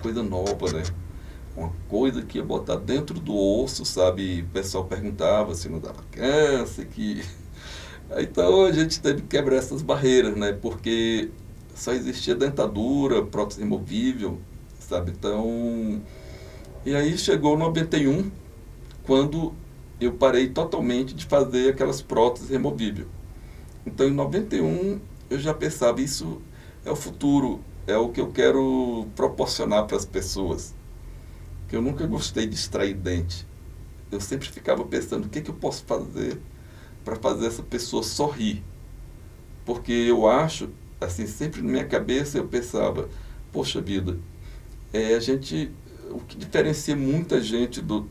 coisa nova, né? Uma coisa que ia botar dentro do osso, sabe? O pessoal perguntava se não dava câncer, que... Então a gente teve que quebrar essas barreiras, né? Porque só existia dentadura, prótese removível, sabe? Então... E aí chegou 91, quando eu parei totalmente de fazer aquelas próteses removíveis. Então em 91 eu já pensava, isso é o futuro, é o que eu quero proporcionar para as pessoas. Que eu nunca gostei de extrair dente. Eu sempre ficava pensando o que, que eu posso fazer para fazer essa pessoa sorrir. Porque eu acho, assim, sempre na minha cabeça eu pensava, poxa vida, a gente, o que diferencia muita gente do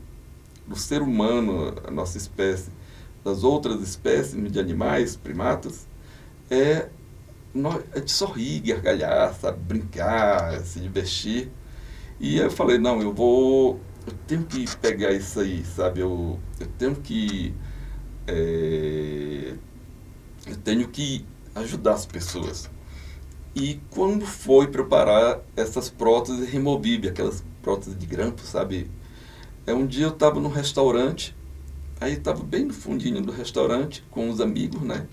ser humano, a nossa espécie, das outras espécies de animais, primatas, é, é de sorrir, gargalhar, sabe, brincar, se divertir. E aí eu falei, não, eu tenho que pegar isso aí, sabe, eu tenho que, é, eu tenho que ajudar as pessoas. E quando foi preparar essas próteses removíveis, aquelas próteses de grampo, sabe, um dia eu estava num restaurante, aí estava bem no fundinho do restaurante, com os amigos, né,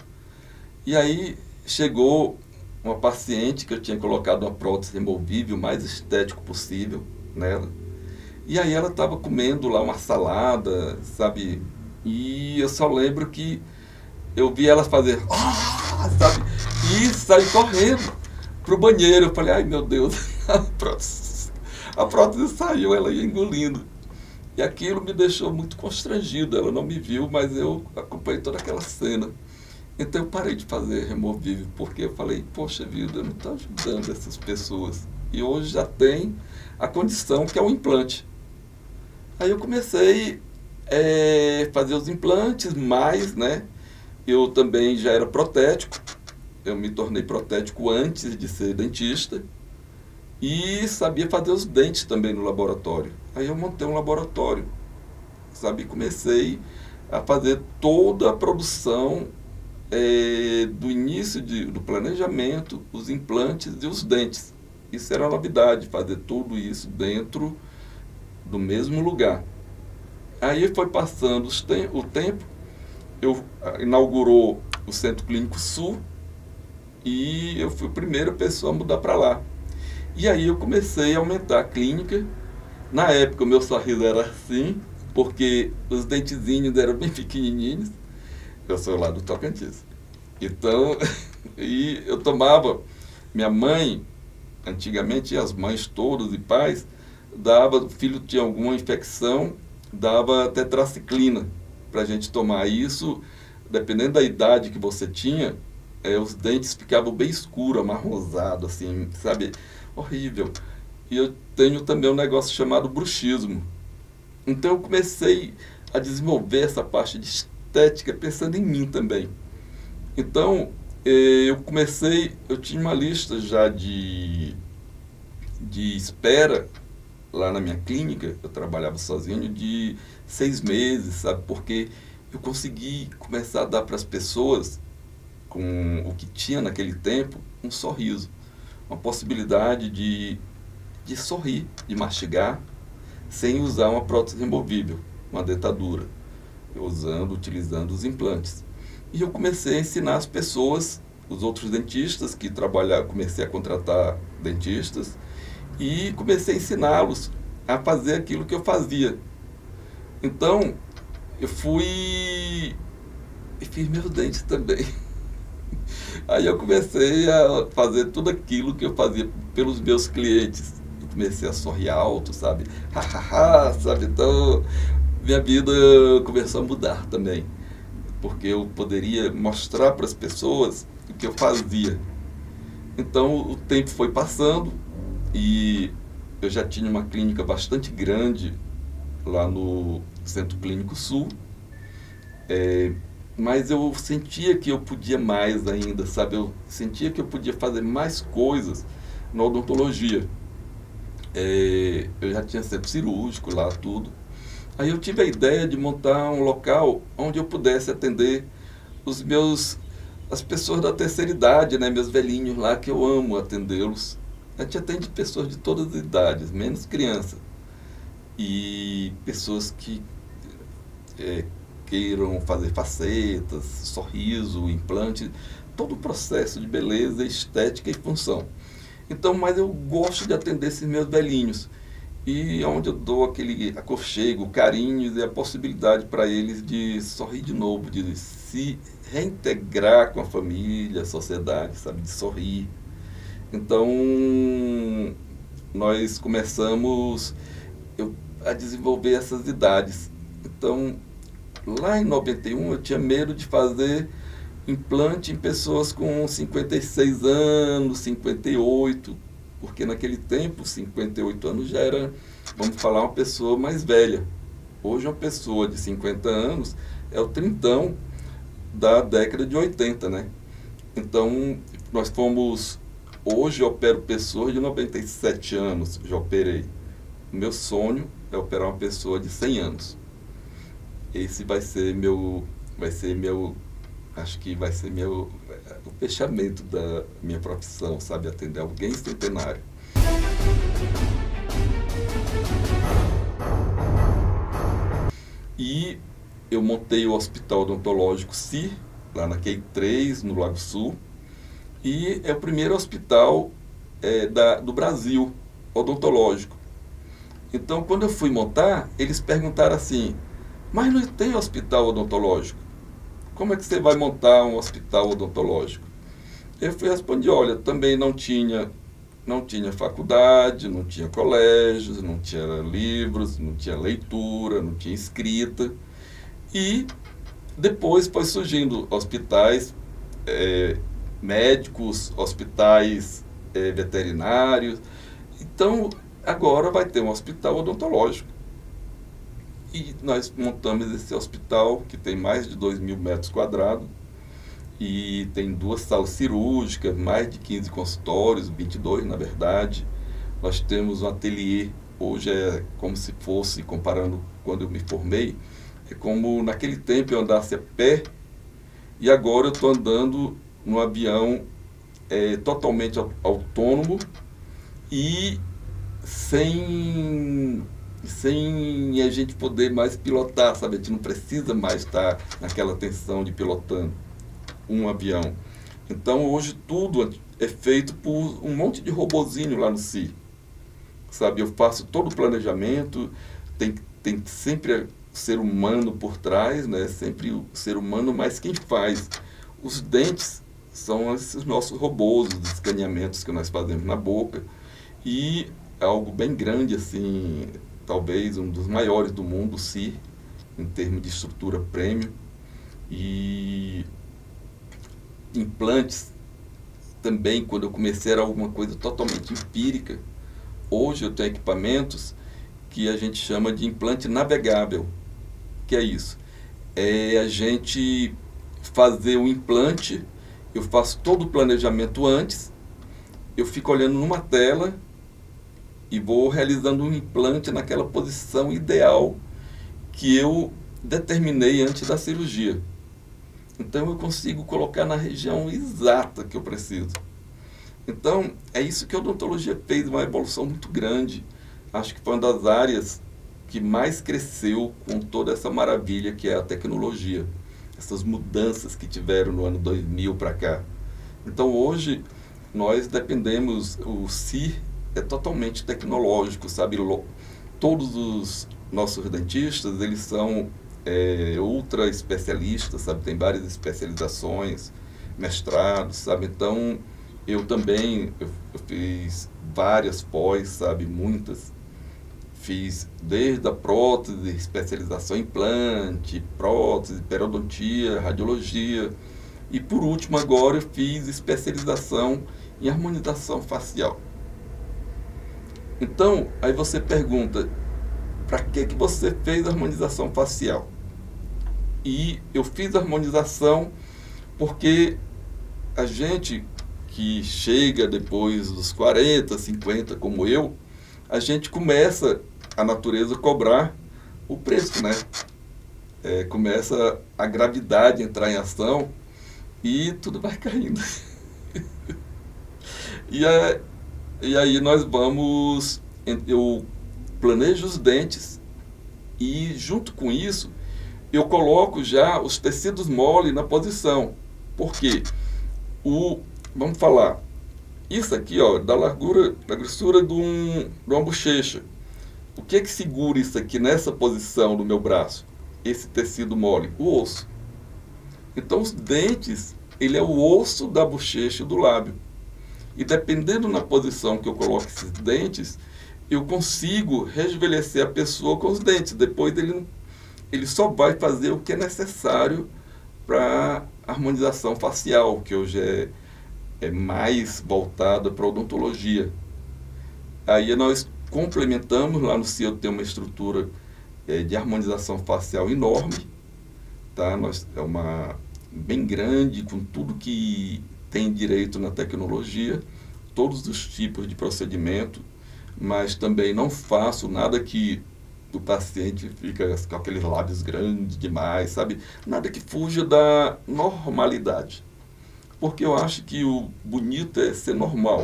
e aí chegou uma paciente que eu tinha colocado uma prótese removível, o mais estético possível nela. E aí ela estava comendo lá uma salada, sabe? E eu só lembro que eu vi ela fazer, sabe? E sair correndo pro banheiro. Eu falei, ai meu Deus, a prótese saiu, ela ia engolindo. E aquilo me deixou muito constrangido. Ela não me viu, mas eu acompanhei toda aquela cena. Então eu parei de fazer removível, porque eu falei, poxa vida, eu não estou ajudando essas pessoas. E hoje já tem a condição que é o implante. Aí eu comecei a fazer os implantes, mas, né, eu também já era protético. Eu me tornei protético antes de ser dentista. E sabia fazer os dentes também no laboratório. Aí eu montei um laboratório, sabe, comecei a fazer toda a produção do início do planejamento, os implantes e os dentes. Isso era novidade, fazer tudo isso dentro do mesmo lugar. Aí foi passando o tempo, eu inaugurou o Centro Clínico Sul e eu fui a primeira pessoa a mudar para lá. E aí eu comecei a aumentar a clínica. Na época o meu sorriso era assim, porque os dentezinhos eram bem pequenininhos. Eu sou lá do Tocantins. Então, e eu tomava, minha mãe, antigamente as mães todas e pais, o filho tinha alguma infecção, dava tetraciclina para a gente tomar. Isso, dependendo da idade que você tinha, os dentes ficavam bem escuros, amarronzados, assim, sabe? Horrível. E eu tenho também um negócio chamado bruxismo. Então eu comecei a desenvolver essa parte de estética pensando em mim também. Então eu tinha uma lista já de espera lá na minha clínica, eu trabalhava sozinho, de 6 meses, sabe? Porque eu consegui começar a dar para as pessoas, com o que tinha naquele tempo, um sorriso. Uma possibilidade de sorrir, de mastigar, sem usar uma prótese removível, uma dentadura, utilizando os implantes. E eu comecei a ensinar as pessoas, os outros dentistas que trabalhavam, comecei a contratar dentistas e comecei a ensiná-los a fazer aquilo que eu fazia. Então, eu fui e fiz meus dentes também. Aí eu comecei a fazer tudo aquilo que eu fazia pelos meus clientes. Eu comecei a sorrir alto, sabe? Sabe? Então, minha vida começou a mudar também. Porque eu poderia mostrar para as pessoas o que eu fazia. Então, o tempo foi passando e eu já tinha uma clínica bastante grande lá no Centro Clínico Sul. Mas eu sentia que eu podia mais ainda, sabe? Eu sentia que eu podia fazer mais coisas na odontologia. Eu já tinha centro cirúrgico lá, tudo. Aí eu tive a ideia de montar um local onde eu pudesse atender as pessoas da terceira idade, né? Meus velhinhos lá, que eu amo atendê-los. A gente atende pessoas de todas as idades, menos crianças. E pessoas que é, queiram fazer facetas, sorriso, implante, todo o processo de beleza, estética e função. Então, mas eu gosto de atender esses meus velhinhos. E é onde eu dou aquele aconchego, carinho e a possibilidade para eles de sorrir de novo, de se reintegrar com a família, a sociedade, sabe, de sorrir. Então, nós começamos a desenvolver essas idades. Então, lá em 91 eu tinha medo de fazer implante em pessoas com 56 anos, 58, porque naquele tempo, 58 anos já era, vamos falar, uma pessoa mais velha. Hoje uma pessoa de 50 anos é o trintão da década de 80, né? Então, nós fomos, hoje eu opero pessoas de 97 anos, já operei. O meu sonho é operar uma pessoa de 100 anos. Esse vai ser meu, acho que vai ser o fechamento da minha profissão, sabe? Atender alguém centenário. E eu montei o Hospital Odontológico CIR, lá na QI 3, no Lago Sul, e é o primeiro hospital do Brasil odontológico. Então, quando eu fui montar, eles perguntaram assim, mas não tem hospital odontológico? Como é que você vai montar um hospital odontológico? Eu fui responder, olha, também não tinha faculdade, não tinha colégios, não tinha livros, não tinha leitura, não tinha escrita. E depois foi surgindo hospitais médicos, hospitais veterinários. Então, agora vai ter um hospital odontológico. E nós montamos esse hospital, que tem mais de 2.000 metros quadrados, e tem 2 salas cirúrgicas, mais de 15 consultórios, 22 na verdade. Nós temos um ateliê, hoje é como se fosse, comparando quando eu me formei, é como naquele tempo eu andasse a pé, e agora eu estou andando num avião totalmente autônomo e sem a gente poder mais pilotar, sabe? A gente não precisa mais estar naquela tensão de pilotando um avião. Então hoje tudo é feito por um monte de robozinho lá no CIR, sabe? Eu faço todo o planejamento, tem sempre o ser humano por trás, né? Sempre o ser humano, mas quem faz os dentes são esses nossos robôs, os escaneamentos que nós fazemos na boca, e é algo bem grande, assim, talvez um dos maiores do mundo, CIR, em termos de estrutura premium. E implantes também, quando eu comecei, era alguma coisa totalmente empírica. Hoje eu tenho equipamentos que a gente chama de implante navegável. Que é isso? É a gente fazer o implante, eu faço todo o planejamento antes, eu fico olhando numa tela e vou realizando um implante naquela posição ideal que eu determinei antes da cirurgia. Então eu consigo colocar na região exata que eu preciso. Então é isso que a odontologia fez, uma evolução muito grande. Acho que foi uma das áreas que mais cresceu com toda essa maravilha que é a tecnologia. Essas mudanças que tiveram no ano 2000 para cá. Então hoje nós dependemos, o CIR é totalmente tecnológico, sabe? Todos os nossos dentistas, eles são ultra especialistas, sabe? Tem várias especializações, mestrados, sabe? Então, eu também, eu fiz várias pós, sabe? Muitas. Fiz desde a prótese, especialização em implante, prótese, periodontia, radiologia. E por último agora eu fiz especialização em harmonização facial. Então, aí você pergunta, para que você fez harmonização facial? E eu fiz harmonização porque a gente que chega depois dos 40, 50, como eu, a gente começa a natureza a cobrar o preço, né? Começa a gravidade a entrar em ação e tudo vai caindo. E E aí nós vamos, eu planejo os dentes e junto com isso eu coloco já os tecidos mole na posição. Por quê? O, vamos falar, isso aqui, ó, da grossura de uma bochecha. O que é que segura isso aqui nessa posição do meu braço? Esse tecido mole, o osso. Então os dentes, ele é o osso da bochecha e do lábio. E dependendo na posição que eu coloco esses dentes, eu consigo rejuvenescer a pessoa com os dentes. Depois ele só vai fazer o que é necessário para harmonização facial, que hoje é mais voltada para odontologia. Aí nós complementamos, lá no CIE tem uma estrutura de harmonização facial enorme, tá? É uma bem grande, com tudo que tem direito na tecnologia, todos os tipos de procedimento, mas também não faço nada que o paciente fica com aqueles lábios grandes demais, sabe? Nada que fuja da normalidade. Porque eu acho que o bonito é ser normal.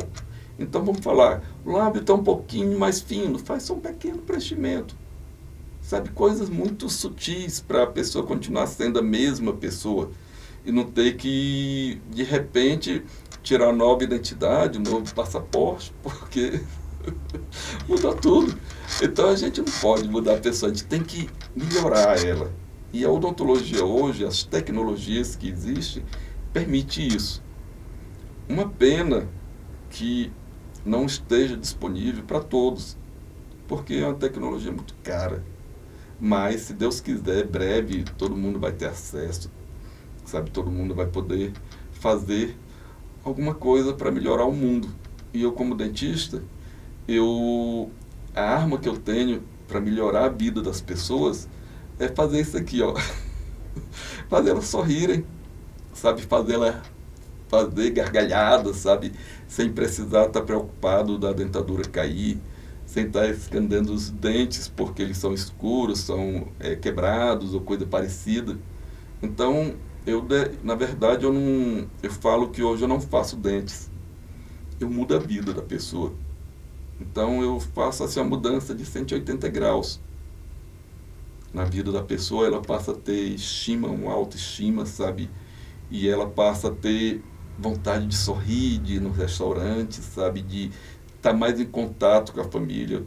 Então vamos falar, o lábio está um pouquinho mais fino, faz só um pequeno preenchimento. Sabe, coisas muito sutis para a pessoa continuar sendo a mesma pessoa e não ter que, de repente, tirar uma nova identidade, um novo passaporte, porque mudou tudo. Então a gente não pode mudar a pessoa, a gente tem que melhorar ela. E a odontologia hoje, as tecnologias que existem, permite isso. Uma pena que não esteja disponível para todos, porque é uma tecnologia muito cara. Mas, se Deus quiser, breve, todo mundo vai ter acesso, sabe? Todo mundo vai poder fazer alguma coisa para melhorar o mundo. E eu, como dentista, a arma que eu tenho para melhorar a vida das pessoas é fazer isso aqui, ó. Fazer elas sorrirem, sabe? Fazer gargalhadas, sabe? Sem precisar estar preocupado da dentadura cair, sem estar escondendo os dentes porque eles são escuros, são quebrados ou coisa parecida. Então, na verdade, eu falo que hoje eu não faço dentes, eu mudo a vida da pessoa. Então, eu faço assim, uma mudança de 180 graus na vida da pessoa. Ela passa a ter estima, uma autoestima, sabe? E ela passa a ter vontade de sorrir, de ir no restaurante, sabe? De estar mais em contato com a família.